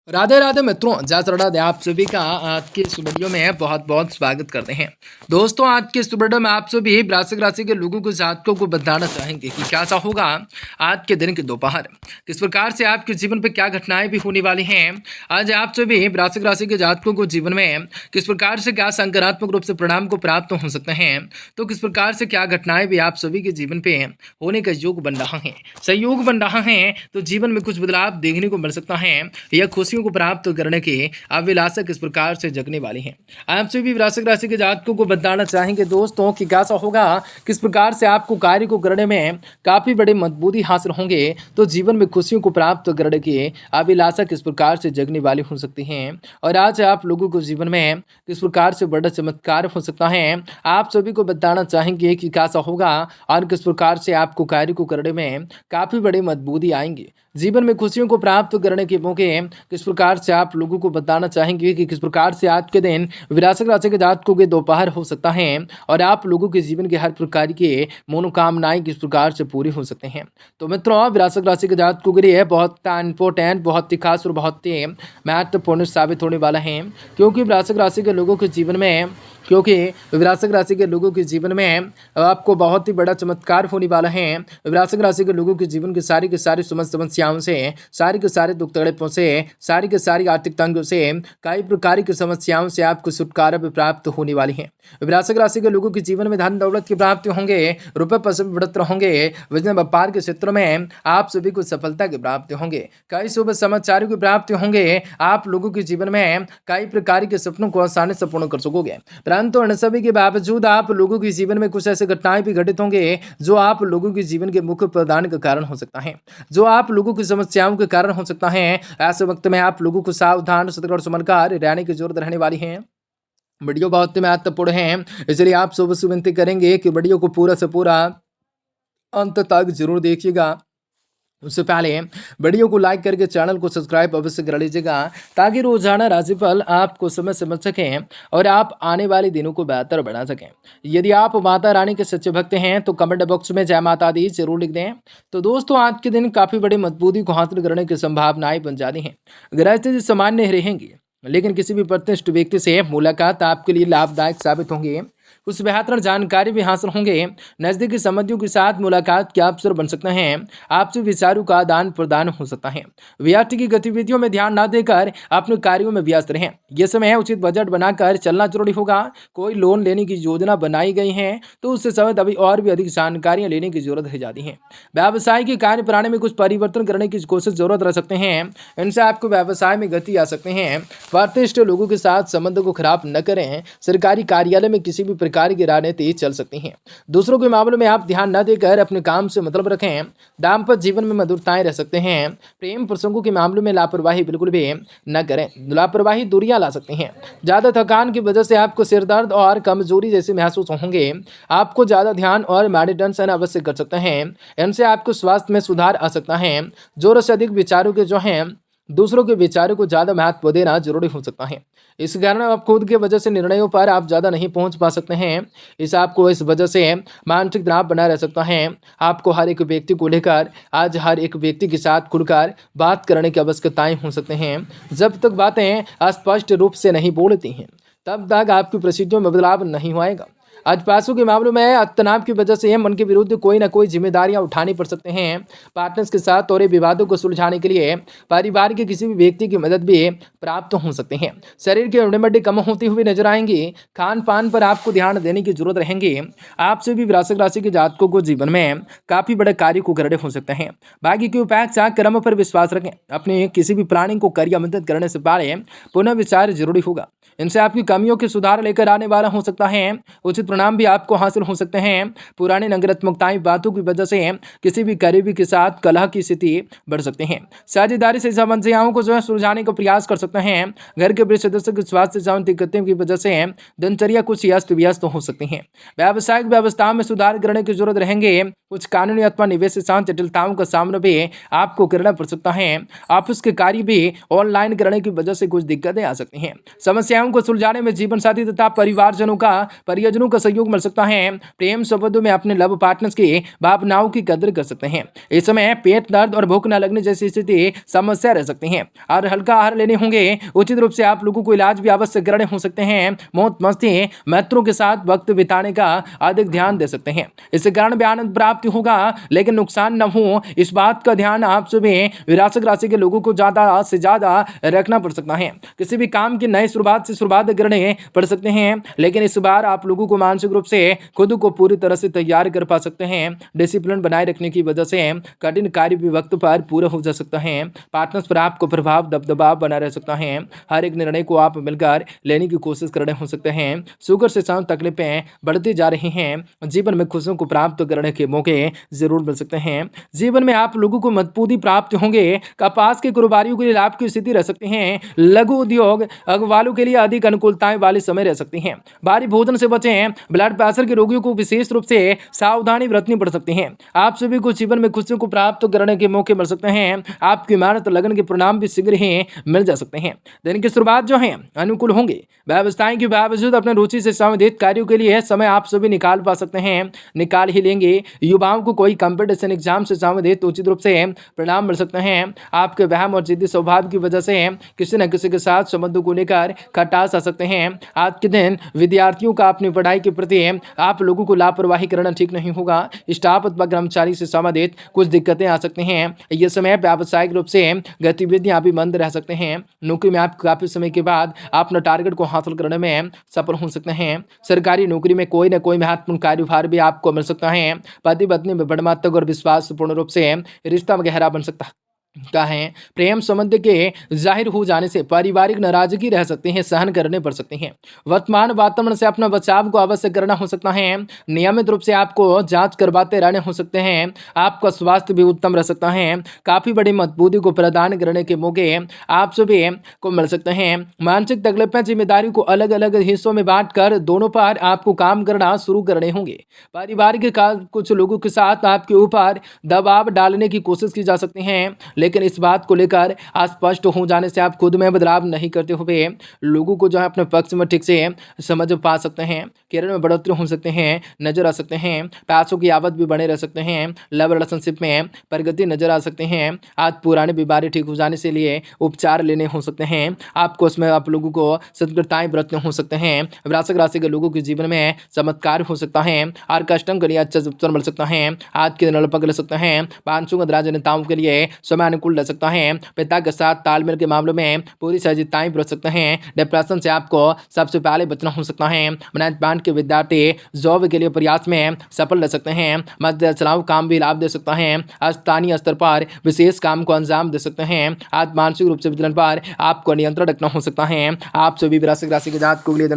राधे राधे मित्रों, जय श्री राधे। आप सभी का आज की इस वीडियो में बहुत बहुत स्वागत करते हैं। दोस्तों, आज के इस वीडियो में आप सभी वृश्चिक राशि के लोगों के जातकों को बताना चाहेंगे कि कैसा होगा आज के दिन के दोपहर, किस प्रकार से आपके जीवन पर क्या घटनाएं भी होने वाली हैं। आज आप सभी वृश्चिक राशि के जातकों को जीवन में किस प्रकार से क्या सकारात्मक रूप से परिणाम को प्राप्त हो सकते हैं, तो किस प्रकार से क्या घटनाएं भी आप सभी के जीवन पे होने का योग बन रहा है, संयोग बन रहा है, तो जीवन में कुछ बदलाव देखने को मिल सकता है। यह खुशियों को प्राप्त करने की अभिलाषा किस प्रकार से जगने वाली है। आप सभी वृश्चिक राशि के जातकों को बताना चाहेंगे दोस्तों कि कैसा होगा, किस प्रकार से आपको कार्य को करने में काफी बड़ी मजबूती हासिल होंगे, तो जीवन में खुशियों को प्राप्त करने की अभिलाषा किस प्रकार से जगने वाली हो सकती है। और आज आप लोगों को जीवन में किस प्रकार से बड़ा चमत्कार हो सकता है, आप सभी को बताना चाहेंगे कि कैसा होगा और किस प्रकार से आपको कार्य को करने में काफी बड़ी मजबूती आएंगी। जीवन में खुशियों को प्राप्त करने के मौके किस प्रकार से आप लोगों को बताना चाहेंगे कि किस प्रकार से आज के दिन वृश्चिक राशि के जातकों के दोपहर हो सकता है और आप लोगों के जीवन के हर प्रकार के मनोकामनाएं किस प्रकार से पूरी हो सकते हैं। तो मित्रों, वृश्चिक राशि के जातकों के लिए बहुत इंपॉर्टेंट, बहुत ही खास और बहुत ही महत्वपूर्ण साबित होने वाला है, क्योंकि वृश्चिक राशि के लोगों के जीवन में आपको बहुत ही बड़ा चमत्कार होने वाला है। वृश्चिक राशि के लोगों के जीवन की सारी समस्याओं से, सारी के सारे दुख तकलीफों से, सारी के सारी आर्थिक तंगों से, कई प्रकार की समस्याओं से आपको छुटकारा भी प्राप्त होने वाली है। वृश्चिक राशि के लोगों के जीवन में धन दौलत की प्राप्ति होंगे, रुपए पैसे बढ़ते होंगे, बिजनेस व्यापार के क्षेत्र में आप सभी को सफलता की प्राप्ति होंगे, कई शुभ समाचारों की प्राप्ति होंगे। आप लोगों के जीवन में कई प्रकार के सपनों को आसानी से पूर्ण कर सकोगे। परंतु इन सभी के बावजूद आप लोगों के जीवन में कुछ ऐसे घटनाएं भी घटित होंगे जो आप लोगों के जीवन के मुख्य प्रदान का कारण हो सकता है, जो आप लोगों की समस्याओं के कारण हो सकता है। ऐसे वक्त में आप लोगों को सावधान, सतर्क और समझदार रहने की जरूरत रहने वाली है। वीडियो बहुत ही महत्वपूर्ण है, इसलिए आप सुबह विनती करेंगे कि वीडियो को पूरा से पूरा अंत तक जरूर देखिएगा। उससे पहले वीडियो को लाइक करके चैनल को सब्सक्राइब अवश्य कर लीजिएगा, ताकि रोजाना राशिफल आपको समय से मिल सकें और आप आने वाले दिनों को बेहतर बना सकें। यदि आप माता रानी के सच्चे भक्त हैं तो कमेंट बॉक्स में जय माता दी जरूर लिख दें। तो दोस्तों, आज के दिन काफी बड़ी मजबूती को हासिल करने की संभावनाएं बन जाती हैं। ग्रह स्थिति सामान्य रहेंगी, लेकिन किसी भी प्रतिष्ठित व्यक्ति से मुलाकात आपके लिए लाभदायक साबित होंगे। कुछ बेहतर जानकारी भी हासिल होंगे। नजदीकी संबंधियों के साथ मुलाकात के अवसर बन सकते हैं। आपसे विचारों का आदान प्रदान हो सकता है। विद्यार्थी की गतिविधियों में ध्यान न देकर अपने कार्यों में व्यस्त रहें। यह समय उचित बजट बनाकर चलना जरूरी होगा। कोई लोन लेने की योजना बनाई गई है तो उससे समय अभी और भी अधिक जानकारियां लेने की जरूरत रह जाती है। व्यवसाय के कार्य प्रणाली में कुछ परिवर्तन करने की कोशिश जरूरत रह सकते हैं। इनसे आपको व्यवसाय में गति आ सकते हैं। प्रतिष्ठित लोगों के साथ संबंध को खराब न करें। सरकारी कार्यालय में किसी भी प्रकार की राजनीति चल सकती हैं। दूसरों के मामलों में आप ध्यान न देकर अपने काम से मतलब रखें। दाम्पत्य जीवन में मधुरताएं रह सकते हैं। प्रेम प्रसंगों के मामलों में लापरवाही बिल्कुल भी न करें। लापरवाही दूरियां ला सकती हैं। ज्यादा थकान की वजह से आपको सिर दर्द और कमजोरी जैसे महसूस होंगे। आपको ज्यादा ध्यान और मेडिटेशन अवश्य कर सकते हैं। इनसे आपको स्वास्थ्य में सुधार आ सकता है। जोर से अधिक विचारों के जो हैं, दूसरों के विचारों को ज्यादा महत्व देना जरूरी हो सकता है। इस कारण आप खुद के वजह से निर्णयों पर आप ज्यादा नहीं पहुंच पा सकते हैं। इस वजह से मानसिक तनाव बना रह सकता है। आपको हर एक व्यक्ति को लेकर आज हर एक व्यक्ति के साथ खुलकर बात करने की आवश्यकताएं हो सकते हैं। जब तक बातें स्पष्ट रूप से नहीं बोलती हैं, तब तक आपकी परिस्थितियों में बदलाव नहीं होएगा। आज पैसों के मामलों में तनाव की वजह से मन के विरुद्ध कोई ना कोई जिम्मेदारियां उठानी पड़ सकते हैं। पार्टनर्स के साथ और विवादों को सुलझाने के लिए परिवार के किसी भी व्यक्ति की मदद भी प्राप्त हो सकते हैं। शरीर की हड्डी कम होती हुई नजर आएंगी। खान पान पर आपको ध्यान देने की जरूरत रहेंगी। आपसे भी वृश्चिक राशि के जातकों को जीवन में काफी बड़े कार्य को करने हो सकते हैं। बाकी की उपेक्षा कर्म पर विश्वास रखें। अपने किसी भी प्लानिंग को कार्य मदद करने से पहले पुनः विचार जरूरी होगा। इनसे आपकी कमियों के सुधार लेकर आने वाला हो सकता है। उचित परिणाम भी आपको हासिल हो सकते हैं। पुरानी नकारात्मकताएं बातों की वजह से किसी भी करीबी के साथ कलह की स्थिति बढ़ सकती है। साझेदारी से समस्याओं को जो है सुलझाने का प्रयास कर सकते हैं। घर के वरिष्ठ सदस्य के स्वास्थ्य संबंधी दिक्कतों की वजह से दिनचर्या कुछ अस्त व्यस्त हो सकती है। व्यावसायिक व्यवस्था में सुधार करने की जरूरत रहेंगे। कुछ कानूनी अथवा निवेश से संबंधित जटिलताओं का सामना भी आपको करना पड़ सकता है। ऑफिस के कार्य भी ऑनलाइन करने की वजह से कुछ दिक्कतें आ सकती हैं। समस्याओं को सुलझाने में जीवन साथी तथा परिजनों का सहयोग मिल सकता है। प्रेम संबंधों में अपने लव पार्टनर्स की भावनाओं की कदर कर सकते हैं। इस समय पेट दर्द और भूख न लगने जैसी स्थिति समस्या रह सकती है और हल्का आहार लेने होंगे। उचित रूप से आप लोगों को इलाज भी अवश्य करने हो सकते हैं। मौत मस्ती मित्रों के साथ वक्त बिताने का अधिक ध्यान दे सकते हैं। इसके कारण भी आनंद प्राप्त होगा, लेकिन नुकसान न हो इस बात का ध्यान आप सभी विरासत राशि के लोगों को ज्यादा से ज्यादा रखना पड़ सकता है। किसी भी काम की नई शुरुआत करने पड़ सकते हैं, लेकिन इस बार आप लोगों को मानसिक रूप से खुद को पूरी तरह से तैयार कर पा सकते हैं। डिसिप्लिन बनाए रखने की वजह से कठिन कार्य भी वक्त पर पूरा हो जा सकता है। पार्टनर्स पर आपको प्रभाव दबदबा बना रह सकता है। हर एक निर्णय को आप मिलकर लेने की कोशिश कर रहे हो सकते हैं। शुगर से संबंधित तकलीफें बढ़ती जा रही हैं। जीवन में खुशियों को प्राप्त करने के मौके जरूर मिल सकते हैं। जीवन में आप लोगों को मजबूती प्राप्त होंगे। कपास के कारोबारियों के लिए लाभ की स्थिति रह सकती है। लघु उद्योग वालों के लिए अधिक अनुकूलताएं वाले समय रह सकती हैं। भारी भोजन से बचें। ब्लड प्रेशर के रोगियों को विशेष रूप से सावधानी बरतनी पड़ सकती है। आप सभी को जीवन में खुशियों को प्राप्त करने के मौके मिल सकते हैं। आपकी मेहनत लगन के परिणाम भी शीघ्र ही मिल जा सकते हैं। दिन की शुरुआत जो है अनुकूल होंगे। व्यवस्थाएं के बावजूद अपने रुचि से संबंधित कार्यों के लिए समय आप सभी निकाल पा सकते हैं, निकाल ही लेंगे। युवाओं को कोई कंपटीशन एग्जाम से संबंधित उचित रूप से परिणाम मिल सकते हैं। आपके वहम और जिद्दी स्वभाव की वजह से किसी न किसी के साथ संबंधों को लेकर खटास आ सकते हैं। आज के दिन विद्यार्थियों का अपनी पढ़ाई के प्रति आप लोगों को लापरवाही करना ठीक नहीं होगा। स्टाफ अथवा कर्मचारी से संबंधित कुछ दिक्कतें आ सकती हैं। यह समय व्यावसायिक रूप से गतिविधियां भी मंद रह सकते हैं। नौकरी में आप काफी समय के बाद अपना टारगेट को हासिल करने में सफल हो सकते हैं। सरकारी नौकरी में कोई न कोई महत्वपूर्ण कार्यभार भी आपको मिल सकता है। पति पत्नी में बड़मात्मक और विश्वासपूर्ण रूप से रिश्ता गहरा बन सकता है। प्रेम संबंध के जाहिर हो जाने से पारिवारिक नाराजगी रह सकती है, सहन करने पड़ सकती हैं। वर्तमान वातावरण से अपना बचाव को अवश्य करना हो सकता है। नियमित रूप से आपको जांच करवाते रहने हो सकते हैं। आपका स्वास्थ्य भी उत्तम रह सकता है। काफी बड़ी मजबूती को प्रदान करने के मौके आप सभी को मिल सकते हैं। मानसिक तकलीफें जिम्मेदारी को अलग अलग हिस्सों में बांट कर दोनों पर आपको काम करना शुरू करने होंगे। पारिवारिक कुछ लोगों के साथ आपके ऊपर दबाव डालने की कोशिश की जा सकती है, लेकिन इस बात को लेकर अस्पष्ट हो जाने से आप खुद में बदलाव नहीं करते हुए लोगों को जो है अपने पक्ष में ठीक से समझ पा सकते हैं। करियर में बढ़ोतरी हो सकते हैं, नजर आ सकते हैं। पैसों की आवक भी बने रह सकते हैं। लव रिलेशनशिप में प्रगति नजर आ सकते हैं। आज पुराने बीमारी ठीक हो जाने से लिए उपचार लेने हो सकते हैं। आपको उसमें आप लोगों को सतर्कताएं बरतने हो सकते हैं। वृश्चिक राशि के लोगों के जीवन में चमत्कार हो सकता है और कस्टम के लिए अच्छा अवसर मिल सकता है। आज के दिन पकड़ सकते हैं। 500 राजनेताओं के लिए समय अनुकूल रह सकता है। पिता के साथ तालमेल के मामलों में पूरी सहजताएं बरत सकते हैं। डिप्रेशन से आपको सबसे पहले बचना हो सकता है। मैनेजमेंट के विद्यार्थी जॉब के लिए प्रयास में सफल रह सकते हैं। मध्य चलाऊ काम भी लाभ दे सकता है। स्थानीय स्तर पर विशेष काम को अंजाम दे सकते हैं। आज मानसिक रूप से वितरण पर आपको नियंत्रण रखना हो सकता है। आप सभी वृश्चिक राशि के जातकों के लिए